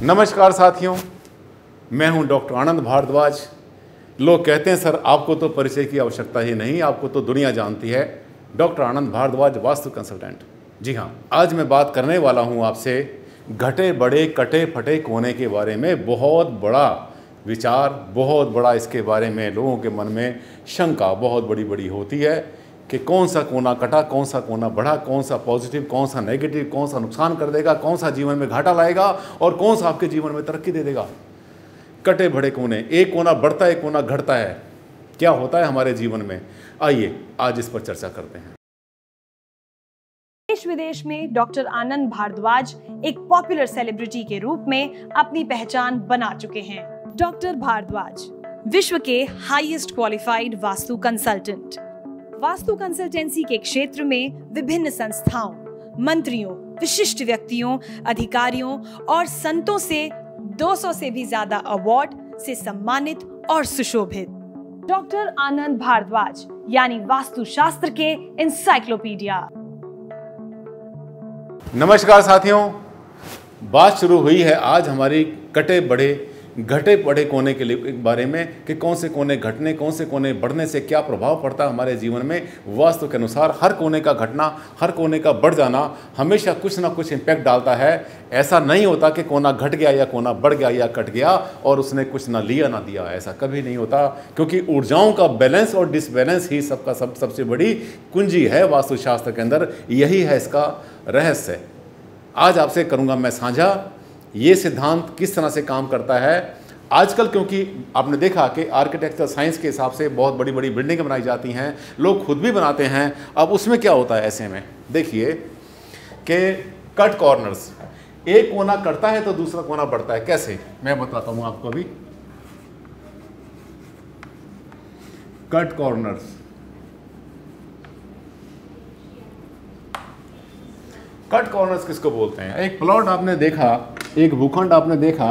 नमस्कार साथियों, मैं हूं डॉक्टर आनंद भारद्वाज। लोग कहते हैं सर आपको तो परिचय की आवश्यकता ही नहीं, आपको तो दुनिया जानती है। डॉक्टर आनंद भारद्वाज, वास्तु कंसल्टेंट। जी हाँ, आज मैं बात करने वाला हूं आपसे घटे बड़े कटे फटे कोने के बारे में। बहुत बड़ा विचार, बहुत बड़ा इसके बारे में लोगों के मन में शंका बहुत बड़ी बड़ी होती है कि कौन सा कोना कटा, कौन सा कोना बढ़ा, कौन सा पॉजिटिव, कौन सा नेगेटिव, कौन सा नुकसान कर देगा, कौन सा जीवन में घाटा लाएगा और कौन सा आपके जीवन में तरक्की दे देगा। कटे बड़े कोने, एक कोना बढ़ता है, एक कोना घटता है, क्या होता है हमारे जीवन में, आइए आज इस पर चर्चा करते हैं। देश विदेश में डॉक्टर आनंद भारद्वाज एक पॉपुलर सेलिब्रिटी के रूप में अपनी पहचान बना चुके हैं। डॉक्टर भारद्वाज विश्व के highest qualified vastu consultant. Vastu consultancy के क्षेत्र में विभिन्न संस्थाओं, मंत्रियों, विशिष्ट व्यक्तियों, अधिकारियों और संतों से 200 से भी ज्यादा अवार्ड से सम्मानित और सुशोभित। डॉक्टर आनंद भारद्वाज यानी वास्तुशास्त्र के इंसाइक्लोपीडिया। नमस्कार साथियों, बात शुरू हुई है आज हमारी कटे बड़े घटे पड़े कोने के लिए बारे में कि कौन से कोने घटने, कौन से कोने बढ़ने से क्या प्रभाव पड़ता है हमारे जीवन में। वास्तु के अनुसार हर कोने का घटना, हर कोने का बढ़ जाना हमेशा कुछ ना कुछ इम्पैक्ट डालता है। ऐसा नहीं होता कि कोना घट गया या कोना बढ़ गया या कट गया और उसने कुछ ना लिया ना दिया, ऐसा कभी नहीं होता, क्योंकि ऊर्जाओं का बैलेंस और डिसबैलेंस ही सबसे बड़ी कुंजी है वास्तुशास्त्र के अंदर। यही है इसका रहस्य। आज आपसे करूँगा मैं साझा ये सिद्धांत किस तरह से काम करता है आजकल, क्योंकि आपने देखा कि आर्किटेक्चर साइंस के हिसाब से बहुत बड़ी बड़ी बिल्डिंगें बनाई जाती हैं, लोग खुद भी बनाते हैं। अब उसमें क्या होता है, ऐसे में देखिए कि कट कॉर्नर्स, एक कोना कटता है तो दूसरा कोना बढ़ता है। कैसे, मैं बताता हूं आपको अभी। कट कॉर्नर्स, कट कॉर्नर्स किसको बोलते हैं? एक प्लॉट आपने देखा, एक भूखंड आपने देखा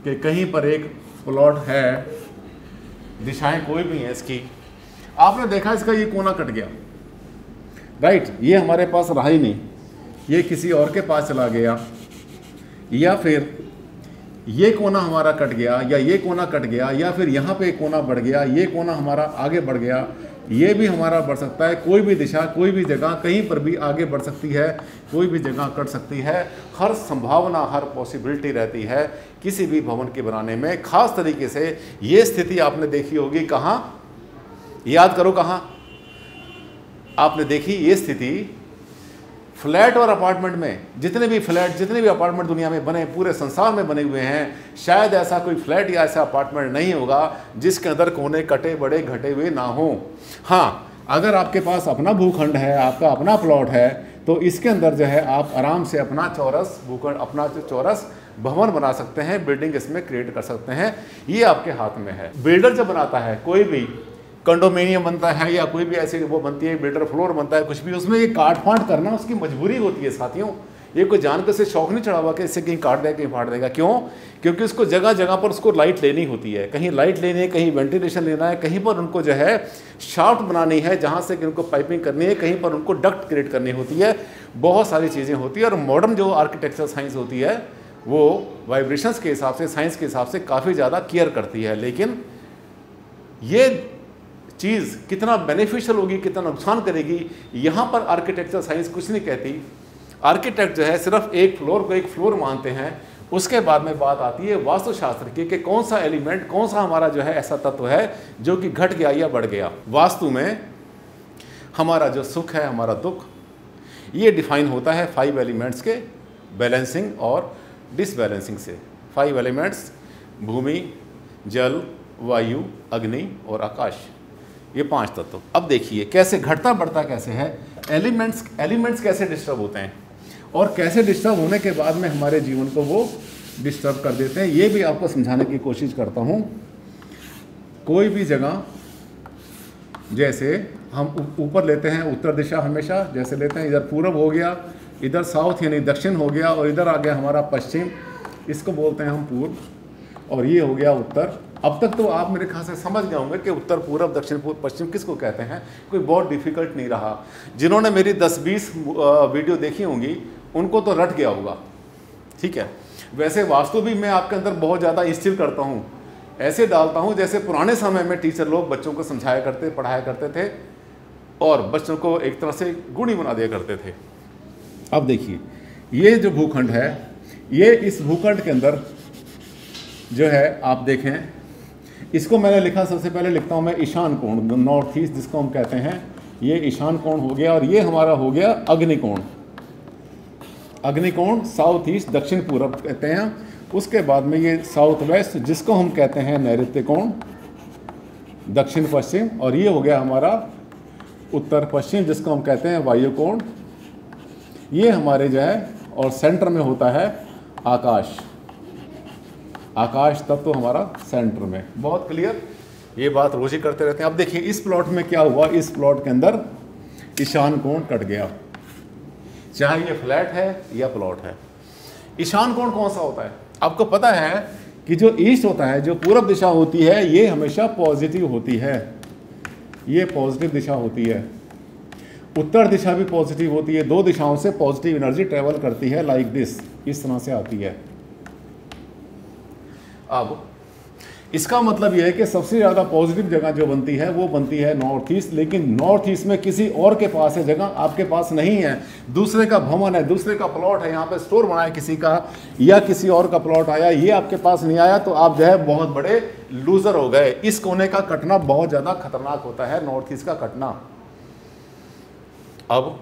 कि कहीं पर एक प्लॉट है, दिशाएं कोई भी हैं इसकी, आपने देखा इसका ये कोना कट गया, राइट, ये हमारे पास रहा ही नहीं, ये किसी और के पास चला गया, या फिर ये कोना हमारा कट गया, या ये कोना कट गया, या फिर यहाँ पे एक कोना बढ़ गया, ये कोना हमारा आगे बढ़ गया, ये भी हमारा बढ़ सकता है। कोई भी दिशा, कोई भी जगह कहीं पर भी आगे बढ़ सकती है, कोई भी जगह कट सकती है। हर संभावना, हर पॉसिबिलिटी रहती है किसी भी भवन के बनाने में। खास तरीके से ये स्थिति आपने देखी होगी कहाँ, याद करो कहाँ आपने देखी ये स्थिति? फ्लैट और अपार्टमेंट में। जितने भी फ्लैट, जितने भी अपार्टमेंट दुनिया में बने, पूरे संसार में बने हुए हैं, शायद ऐसा कोई फ्लैट या ऐसा अपार्टमेंट नहीं होगा जिसके अंदर कोने कटे बड़े घटे हुए ना हो। हाँ, अगर आपके पास अपना भूखंड है, आपका अपना प्लॉट है, तो इसके अंदर जो है आप आराम से अपना चौरस भूखंड, अपना चौरस भवन बना सकते हैं, बिल्डिंग इसमें क्रिएट कर सकते हैं। ये आपके हाथ में है। बिल्डर जब बनाता है, कोई भी कंडोमिनियम बनता है या कोई भी ऐसी वो बनती है, बिल्डर फ्लोर बनता है, कुछ भी, उसमें ये काट फाट करना उसकी मजबूरी होती है साथियों। ये कोई जानकर से शौक नहीं चढ़ा हुआ कि इससे कहीं काट देगा, कहीं फाड़ देगा। क्यों? क्योंकि उसको जगह जगह पर उसको लाइट लेनी होती है, कहीं लाइट लेनी है, कहीं वेंटिलेशन लेना है, कहीं पर उनको जो है शाफ्ट बनानी है जहाँ से कि उनको पाइपिंग करनी है, कहीं पर उनको डक्ट क्रिएट करनी होती है। बहुत सारी चीज़ें होती है। और मॉडर्न जो आर्किटेक्चर साइंस होती है वो वाइब्रेशंस के हिसाब से, साइंस के हिसाब से काफ़ी ज़्यादा केयर करती है। लेकिन ये चीज़ कितना बेनिफिशियल होगी, कितना नुकसान करेगी, यहाँ पर आर्किटेक्चर साइंस कुछ नहीं कहती। आर्किटेक्ट जो है सिर्फ एक फ्लोर को एक फ्लोर मानते हैं। उसके बाद में बात आती है वास्तुशास्त्र की कि कौन सा एलिमेंट, कौन सा हमारा जो है ऐसा तत्व है जो कि घट गया या बढ़ गया। वास्तु में हमारा जो सुख है, हमारा दुख, ये डिफाइन होता है 5 एलिमेंट्स के बैलेंसिंग और डिसबैलेंसिंग से। 5 एलिमेंट्स, भूमि, जल, वायु, अग्नि और आकाश, ये 5 तत्व। अब देखिए कैसे घटता बढ़ता कैसे है, एलिमेंट्स कैसे डिस्टर्ब होते हैं और कैसे डिस्टर्ब होने के बाद में हमारे जीवन को वो डिस्टर्ब कर देते हैं, ये भी आपको समझाने की कोशिश करता हूँ। कोई भी जगह, जैसे हम ऊपर लेते हैं उत्तर दिशा, हमेशा जैसे लेते हैं, इधर पूर्व हो गया, इधर साउथ यानी दक्षिण हो गया, और इधर आ गया हमारा पश्चिम, इसको बोलते हैं हम पूर्व, और ये हो गया उत्तर। अब तक तो आप मेरे ख्याल से समझ गए होंगे कि उत्तर पूर्व, दक्षिण पूर्व, पश्चिम किसको कहते हैं। कोई बहुत डिफिकल्ट नहीं रहा। जिन्होंने मेरी 10-20 वीडियो देखी होंगी उनको तो रट गया होगा, ठीक है। वैसे वास्तु भी मैं आपके अंदर बहुत ज़्यादा इंस्टिल करता हूँ, ऐसे डालता हूँ जैसे पुराने समय में टीचर लोग बच्चों को समझाया करते, पढ़ाया करते थे और बच्चों को एक तरह से गुणी बना दिया करते थे। अब देखिए, ये जो भूखंड है, ये इस भूखंड के अंदर जो है आप देखें, इसको मैंने लिखा, सबसे पहले लिखता हूँ मैं ईशान कोण, नॉर्थ ईस्ट जिसको हम कहते हैं, ये ईशान कोण हो गया और ये हमारा हो गया अग्निकोण। अग्निकोण साउथ ईस्ट, दक्षिण पूर्व कहते हैं। उसके बाद में ये साउथ वेस्ट जिसको हम कहते हैं नैऋत्य कोण, दक्षिण पश्चिम, और ये हो गया हमारा उत्तर पश्चिम जिसको हम कहते हैं वायु कोण। ये हमारे जो है, और सेंटर में होता है आकाश, आकाश तत्व तो हमारा सेंटर में। बहुत क्लियर, ये बात रोज ही करते रहते हैं। अब देखिए इस प्लॉट में क्या हुआ, इस प्लॉट के अंदर ईशान कोण कट गया, चाहे ये फ्लैट है या प्लॉट है। ईशान कोण कौन सा होता है? आपको पता है कि जो ईस्ट होता है, जो पूरब दिशा होती है, ये हमेशा पॉजिटिव होती है, ये पॉजिटिव दिशा होती है। उत्तर दिशा भी पॉजिटिव होती है, दो दिशाओं से पॉजिटिव एनर्जी ट्रेवल करती है, लाइक दिस, इस तरह से आती है। अब इसका मतलब यह है कि सबसे ज़्यादा पॉजिटिव जगह जो बनती है वो बनती है नॉर्थ ईस्ट, लेकिन नॉर्थ ईस्ट में किसी और के पास है जगह, आपके पास नहीं है। दूसरे का भवन है, दूसरे का प्लॉट है, यहाँ पे स्टोर बना है किसी का, या किसी और का प्लॉट आया, ये आपके पास नहीं आया, तो आप जो है बहुत बड़े लूजर हो गए। इस कोने का कटना बहुत ज़्यादा खतरनाक होता है, नॉर्थ ईस्ट का कटना। अब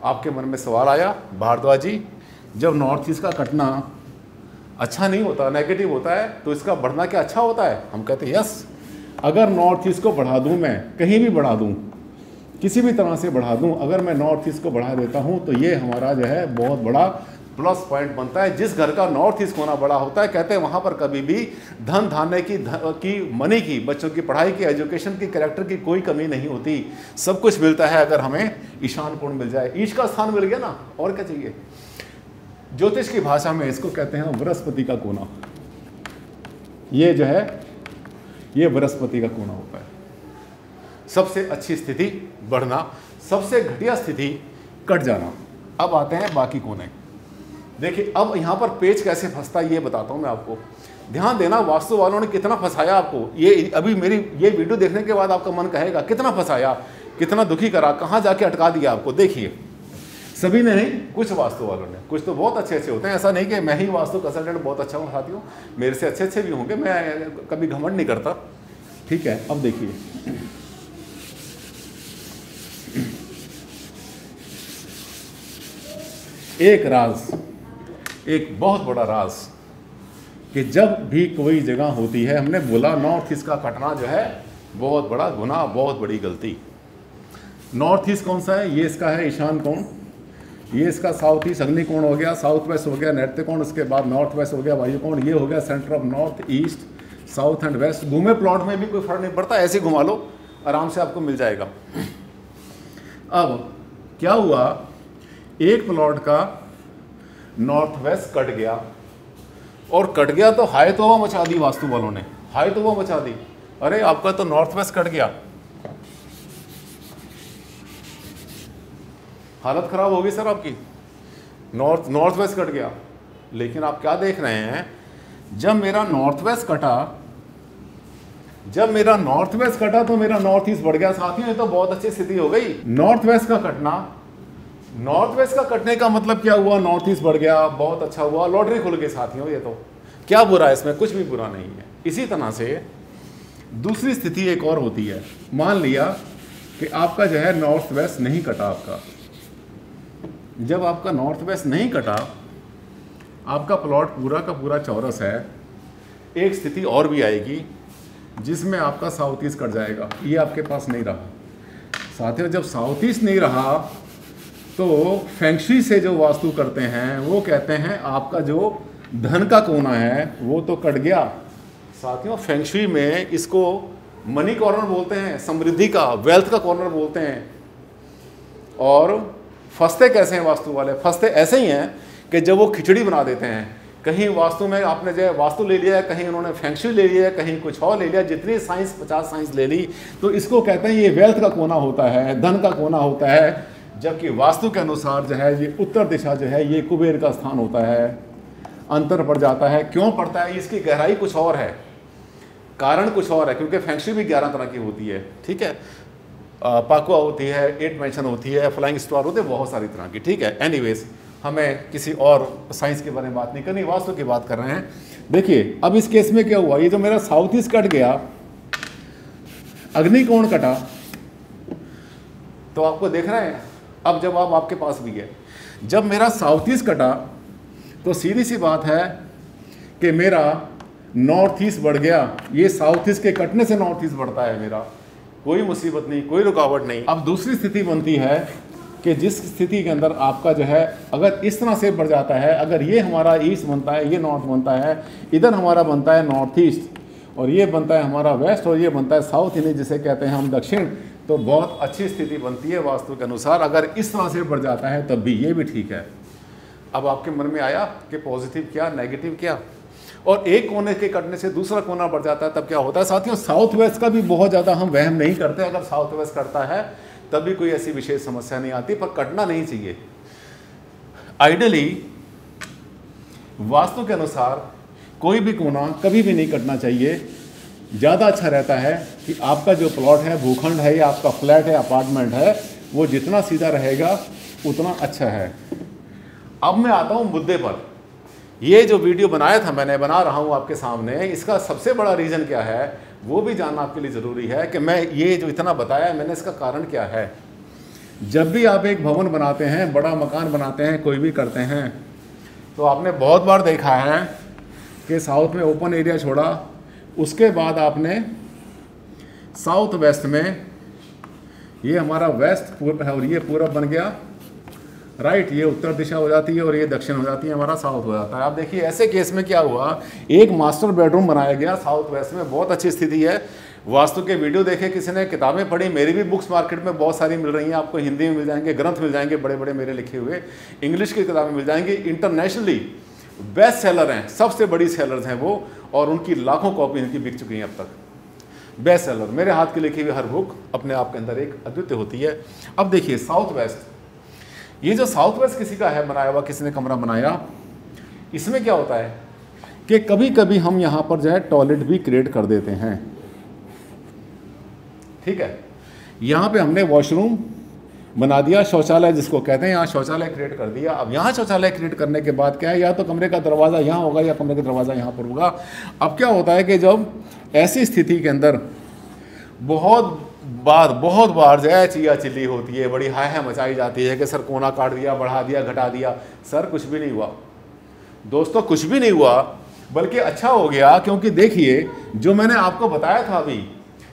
आपके मन में सवाल आया, भारद्वाज जी जब नॉर्थ ईस्ट का कटना अच्छा नहीं होता, नेगेटिव होता है, तो इसका बढ़ना क्या अच्छा होता है? हम कहते हैं यस, अगर नॉर्थ ईस्ट को बढ़ा दूं, मैं कहीं भी बढ़ा दूं, किसी भी तरह से बढ़ा दूं, अगर मैं नॉर्थ ईस्ट को बढ़ा देता हूं तो ये हमारा जो है बहुत बड़ा प्लस पॉइंट बनता है। जिस घर का नॉर्थ ईस्ट कोना बड़ा होता है, कहते हैं वहाँ पर कभी भी धन धान्य की मनी की, बच्चों की पढ़ाई की, एजुकेशन की, कैरेक्टर की कोई कमी नहीं होती, सब कुछ मिलता है अगर हमें ईशान कोण मिल जाए। ईश का स्थान मिल गया ना, और क्या चाहिए। ज्योतिष की भाषा में इसको कहते हैं बृहस्पति का कोना। ये जो है, ये बृहस्पति का कोना होता है। सबसे अच्छी स्थिति बढ़ना, सबसे घटिया स्थिति कट जाना। अब आते हैं बाकी कोने। देखिए अब यहाँ पर पेच कैसे फंसता है ये बताता हूँ मैं आपको। ध्यान देना, वास्तु वालों ने कितना फंसाया आपको। ये अभी मेरी ये वीडियो देखने के बाद आपका मन कहेगा कितना फंसाया, कितना दुखी करा, कहाँ जाके अटका दिया आपको। देखिए सभी ने नहीं, कुछ वास्तु वालों ने, कुछ तो बहुत अच्छे अच्छे होते हैं। ऐसा नहीं कि मैं ही वास्तु कंसल्टेंट बहुत अच्छा हूँ साथियों, मेरे से अच्छे अच्छे भी होंगे, मैं कभी घमंड नहीं करता, ठीक है। अब देखिए एक राज, एक बहुत बड़ा राज, कि जब भी कोई जगह होती है, हमने बोला नॉर्थ ईस्ट का कटना जो है बहुत बड़ा गुनाह, बहुत बड़ी गलती। नॉर्थ ईस्ट कौन सा है? ये इसका है ईशान कोण, ये इसका साउथ ईस्ट अग्निकोण हो गया, साउथ वेस्ट हो गया नैऋत्य कोण, उसके बाद नॉर्थ वेस्ट हो गया वायु कोण, ये हो गया centre of north east south and west. घूमे प्लॉट में भी कोई फर्क नहीं पड़ता, ऐसे घुमा लो आराम से आपको मिल जाएगा। अब क्या हुआ, एक प्लॉट का नॉर्थ वेस्ट कट गया, और कट गया तो हाय तौबा मचा दी वास्तु वालों ने, हाय तौबा मचा दी। अरे आपका तो नॉर्थ वेस्ट कट गया, हालत खराब होगी सर आपकी, नॉर्थ वेस्ट कट गया। लेकिन आप क्या देख रहे हैं, जब मेरा नॉर्थ वेस्ट कटा तो मेरा नॉर्थ ईस्ट बढ़ गया साथियों, ये तो बहुत अच्छी स्थिति हो गई। नॉर्थ वेस्ट का कटने का मतलब क्या हुआ, नॉर्थ ईस्ट बढ़ गया, बहुत अच्छा हुआ, लॉटरी खुल गई साथियों। ये तो क्या बुरा है इसमें, कुछ भी बुरा नहीं है। इसी तरह से दूसरी स्थिति एक और होती है, मान लिया कि आपका जो है नॉर्थ वेस्ट नहीं कटा। आपका जब आपका नॉर्थ वेस्ट नहीं कटा, आपका प्लॉट पूरा का पूरा चौरस है, एक स्थिति और भी आएगी जिसमें आपका साउथ ईस्ट कट जाएगा। ये आपके पास नहीं रहा साथियों। जब साउथ ईस्ट नहीं रहा तो फेंगशुई से जो वास्तु करते हैं वो कहते हैं आपका जो धन का कोना है वो तो कट गया साथियों। फेंगशुई में इसको मनी कॉर्नर बोलते हैं, समृद्धि का, वेल्थ का कॉर्नर बोलते हैं। और फंसते कैसे हैं वास्तु वाले? फंसते ऐसे ही हैं कि जब वो खिचड़ी बना देते हैं, कहीं वास्तु में आपने जो है वास्तु ले लिया है, कहीं उन्होंने फेंगशुई ले लिया है, कहीं कुछ और ले लिया, जितनी साइंस 50 साइंस ले ली, तो इसको कहते हैं ये वेल्थ का कोना होता है, धन का कोना होता है। जबकि वास्तु के अनुसार जो है ये उत्तर दिशा जो है ये कुबेर का स्थान होता है। अंतर पड़ जाता है। क्यों पड़ता है? इसकी गहराई कुछ और है, कारण कुछ और है, क्योंकि फेंग शुई भी 11 तरह की होती है, ठीक है। पाकुआ होती है, 8 मैंशन होती है, फ्लाइंग स्टार होते हैं, बहुत सारी तरह की, ठीक है। एनीवेज, हमें किसी और साइंस के बारे में बात नहीं करनी, वास्तु की बात कर रहे हैं। देखिए अब इस केस में क्या हुआ, ये जो मेरा साउथ ईस्ट कट गया, अग्निकोण कटा, तो आपको देख रहे हैं अब जब आप आपके पास भी है, जब मेरा साउथ ईस्ट कटा तो सीधी सी बात है कि मेरा नॉर्थ ईस्ट बढ़ गया। ये साउथ ईस्ट के कटने से नॉर्थ ईस्ट बढ़ता है मेरा, कोई मुसीबत नहीं, कोई रुकावट नहीं। अब दूसरी स्थिति बनती है कि जिस स्थिति के अंदर आपका जो है अगर इस तरह से बढ़ जाता है, अगर ये हमारा ईस्ट बनता है, ये नॉर्थ बनता है, इधर हमारा बनता है नॉर्थ ईस्ट, और ये बनता है हमारा वेस्ट, और ये बनता है साउथ, इन्हें जिसे कहते हैं हम दक्षिण, तो बहुत अच्छी स्थिति बनती है वास्तु के अनुसार। अगर इस तरह से बढ़ जाता है तब भी ये भी ठीक है। अब आपके मन में आया कि पॉजिटिव क्या, नेगेटिव क्या, और एक कोने के कटने से दूसरा कोना बढ़ जाता है तब क्या होता है। साथियों, साउथ वेस्ट का भी बहुत ज़्यादा हम वहम नहीं करते, अगर साउथ वेस्ट करता है तब भी कोई ऐसी विशेष समस्या नहीं आती, पर कटना नहीं चाहिए। आइडियली वास्तु के अनुसार कोई भी कोना कभी भी नहीं कटना चाहिए। ज़्यादा अच्छा रहता है कि आपका जो प्लॉट है, भूखंड है या आपका फ्लैट है, अपार्टमेंट है, वो जितना सीधा रहेगा उतना अच्छा है। अब मैं आता हूँ मुद्दे पर। ये जो वीडियो बनाया था मैंने, बना रहा हूँ आपके सामने, इसका सबसे बड़ा रीज़न क्या है वो भी जानना आपके लिए ज़रूरी है कि मैं ये जो इतना बताया मैंने, इसका कारण क्या है। जब भी आप एक भवन बनाते हैं, बड़ा मकान बनाते हैं, कोई भी करते हैं, तो आपने बहुत बार देखा है कि साउथ में ओपन एरिया छोड़ा, उसके बाद आपने साउथ वेस्ट में, ये हमारा वेस्ट है और ये पूरब बन गया, राइट, ये उत्तर दिशा हो जाती है और ये दक्षिण हो जाती है, हमारा साउथ हो जाता है। आप देखिए ऐसे केस में क्या हुआ, एक मास्टर बेडरूम बनाया गया साउथ वेस्ट में, बहुत अच्छी स्थिति है। वास्तु के वीडियो देखे किसी ने, किताबें पढ़ी, मेरी भी बुक्स मार्केट में बहुत सारी मिल रही हैं, आपको हिंदी में मिल जाएंगे, ग्रंथ मिल जाएंगे बड़े बड़े मेरे लिखे हुए, इंग्लिश की किताबें मिल जाएंगी, इंटरनेशनली बेस्ट सेलर हैं, सबसे बड़ी सेलर्स हैं वो, और उनकी लाखों कॉपी इनकी बिक चुकी हैं अब तक, बेस्ट सेलर। मेरे हाथ की लिखी हुई हर बुक अपने आप के अंदर एक अद्वितीय होती है। अब देखिए साउथ वेस्ट, ये जो साउथ वेस्ट किसी का है बनाया हुआ, किसी ने कमरा बनाया, इसमें क्या होता है कि कभी कभी हम यहाँ पर जो है टॉयलेट भी क्रिएट कर देते हैं, ठीक है। यहाँ पे हमने वॉशरूम बना दिया, शौचालय जिसको कहते हैं, यहाँ शौचालय क्रिएट कर दिया। अब यहाँ शौचालय क्रिएट करने के बाद क्या है, या तो कमरे का दरवाज़ा यहाँ होगा या कमरे का दरवाज़ा यहाँ पर होगा। अब क्या होता है कि जब ऐसी स्थिति के अंदर बहुत बार जो है चिया चिल्ली होती है, बड़ी हाय हाय मचाई जाती है कि सर कोना काट दिया, बढ़ा दिया, घटा दिया। सर कुछ भी नहीं हुआ दोस्तों, कुछ भी नहीं हुआ, बल्कि अच्छा हो गया। क्योंकि देखिए जो मैंने आपको बताया था अभी,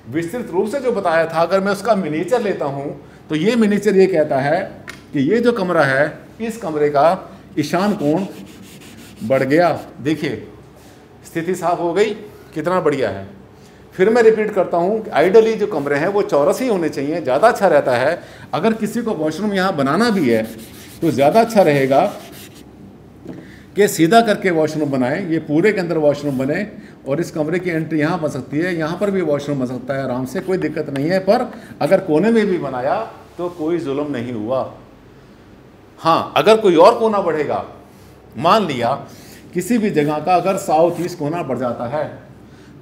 विस्तृत रूप से जो बताया था, अगर मैं उसका मिनीचर लेता हूँ तो ये मिनीचर ये कहता है कि ये जो कमरा है, इस कमरे का ईशान कोण बढ़ गया। देखिए स्थिति साफ हो गई, कितना बढ़िया है। फिर मैं रिपीट करता हूँ, आइडियली जो कमरे हैं वो चौरस ही होने चाहिए, ज़्यादा अच्छा रहता है। अगर किसी को वॉशरूम यहाँ बनाना भी है तो ज़्यादा अच्छा रहेगा कि सीधा करके वॉशरूम बनाएं, ये पूरे के अंदर वॉशरूम बने, और इस कमरे की एंट्री यहाँ बन सकती है, यहाँ पर भी वॉशरूम बन सकता है आराम से, कोई दिक्कत नहीं है। पर अगर कोने में भी बनाया तो कोई जुल्म नहीं हुआ। हाँ, अगर कोई और कोना बढ़ेगा, मान लिया किसी भी जगह का अगर साउथ ईस्ट कोना बढ़ जाता है,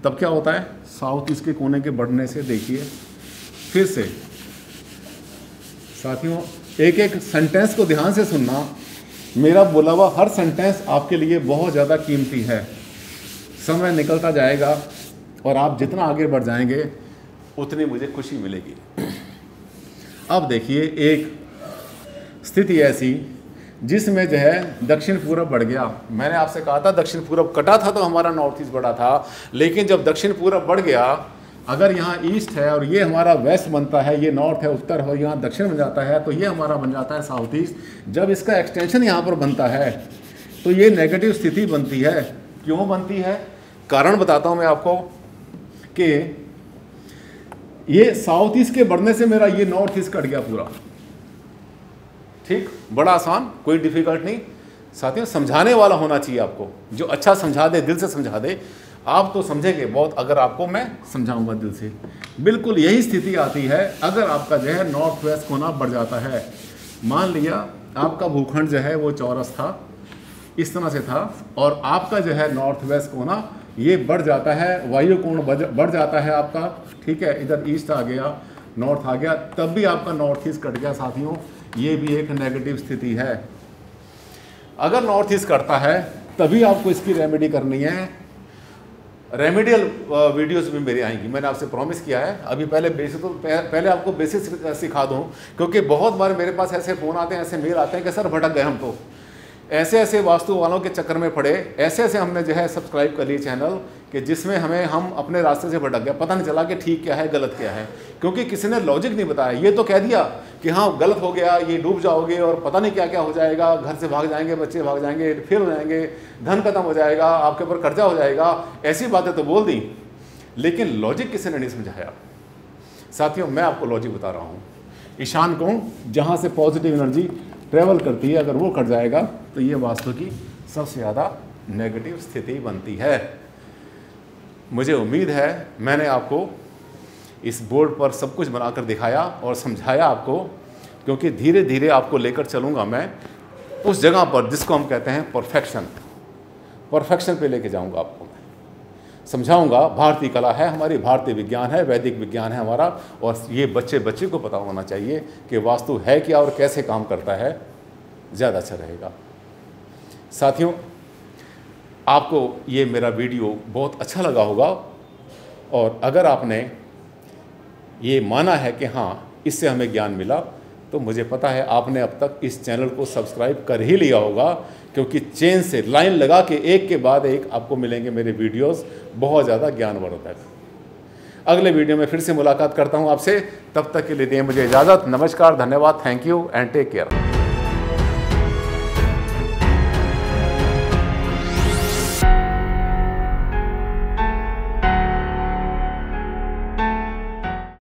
तब क्या होता है, साउथ ईस्ट के कोने के बढ़ने से देखिए, फिर से साथियों एक एक सेंटेंस को ध्यान से सुनना, मेरा बोला हुआ हर सेंटेंस आपके लिए बहुत ज़्यादा कीमती है। समय निकलता जाएगा और आप जितना आगे बढ़ जाएंगे उतनी मुझे खुशी मिलेगी। अब देखिए एक स्थिति ऐसी जिसमें जो है दक्षिण पूरब बढ़ गया। मैंने आपसे कहा था दक्षिण पूरब कटा था तो हमारा नॉर्थ ईस्ट बढ़ा था, लेकिन जब दक्षिण पूरब बढ़ गया, अगर यहाँ ईस्ट है और ये हमारा वेस्ट बनता है, ये नॉर्थ है, उत्तर हो, यहाँ दक्षिण बन जाता है, तो ये हमारा बन जाता है साउथ ईस्ट। जब इसका एक्सटेंशन यहाँ पर बनता है तो ये नेगेटिव स्थिति बनती है। क्यों बनती है, कारण बताता हूँ मैं आपको कि ये साउथ ईस्ट के बढ़ने से मेरा ये नॉर्थ ईस्ट कट गया पूरा। ठीक, बड़ा आसान, कोई डिफिकल्ट नहीं। साथियों समझाने वाला होना चाहिए आपको, जो अच्छा समझा दे, दिल से समझा दे। आप तो समझेंगे बहुत अगर आपको मैं समझाऊंगा दिल से। बिल्कुल यही स्थिति आती है अगर आपका जो है नॉर्थ वेस्ट कोना बढ़ जाता है। मान लिया आपका भूखंड जो है वो चौरस था, इस तरह से था, और आपका जो है नॉर्थ वेस्ट कोना ये बढ़ जाता है, वायु कोण बढ़ जाता है आपका, ठीक है। इधर ईस्ट आ गया, नॉर्थ आ गया, तब भी आपका नॉर्थ ईस्ट कट गया साथियों। ये भी एक नेगेटिव स्थिति है। अगर नॉर्थ ईस्ट करता है तभी आपको इसकी रेमेडी करनी है। रेमेडियल वीडियोस भी मेरी आएंगी, मैंने आपसे प्रॉमिस किया है। अभी पहले आपको बेसिक सिखा दूं, क्योंकि बहुत बार मेरे पास ऐसे फ़ोन आते हैं, ऐसे मेल आते हैं कि सर भटक गए हम, तो ऐसे वास्तु वालों के चक्कर में पड़े, ऐसे हमने जो है सब्सक्राइब कर ली चैनल कि जिसमें हम अपने रास्ते से भटक गए, पता नहीं चला कि ठीक क्या है गलत क्या है, क्योंकि किसी ने लॉजिक नहीं बताया। ये तो कह दिया कि हाँ गलत हो गया, ये डूब जाओगे और पता नहीं क्या क्या हो जाएगा, घर से भाग जाएंगे, बच्चे भाग जाएंगे, फेल हो जाएंगे, धन खत्म हो जाएगा, आपके ऊपर कर्जा हो जाएगा, ऐसी बातें तो बोल दी, लेकिन लॉजिक किसी ने नहीं समझाया। साथियों मैं आपको लॉजिक बता रहा हूँ। ईशान कोण जहाँ से पॉजिटिव एनर्जी ट्रेवल करती है, अगर वो कट जाएगा तो ये वास्तु की सबसे ज़्यादा नेगेटिव स्थिति बनती है। मुझे उम्मीद है मैंने आपको इस बोर्ड पर सब कुछ बनाकर दिखाया और समझाया आपको, क्योंकि धीरे धीरे आपको लेकर चलूँगा मैं उस जगह पर जिसको हम कहते हैं परफेक्शन पे लेके जाऊँगा आपको, मैं समझाऊँगा। भारतीय कला है हमारी, भारतीय विज्ञान है, वैदिक विज्ञान है हमारा, और ये बच्चे को पता होना चाहिए कि वास्तु है क्या और कैसे काम करता है, ज़्यादा अच्छा रहेगा। साथियों आपको ये मेरा वीडियो बहुत अच्छा लगा होगा, और अगर आपने ये माना है कि हाँ इससे हमें ज्ञान मिला, तो मुझे पता है आपने अब तक इस चैनल को सब्सक्राइब कर ही लिया होगा, क्योंकि चेन से लाइन लगा के एक के बाद एक आपको मिलेंगे मेरे वीडियोस बहुत ज़्यादा ज्ञानवर्धक। अगले वीडियो में फिर से मुलाकात करता हूँ आपसे, तब तक के लिए दें मुझे इजाज़त। नमस्कार, धन्यवाद, thank you and take care.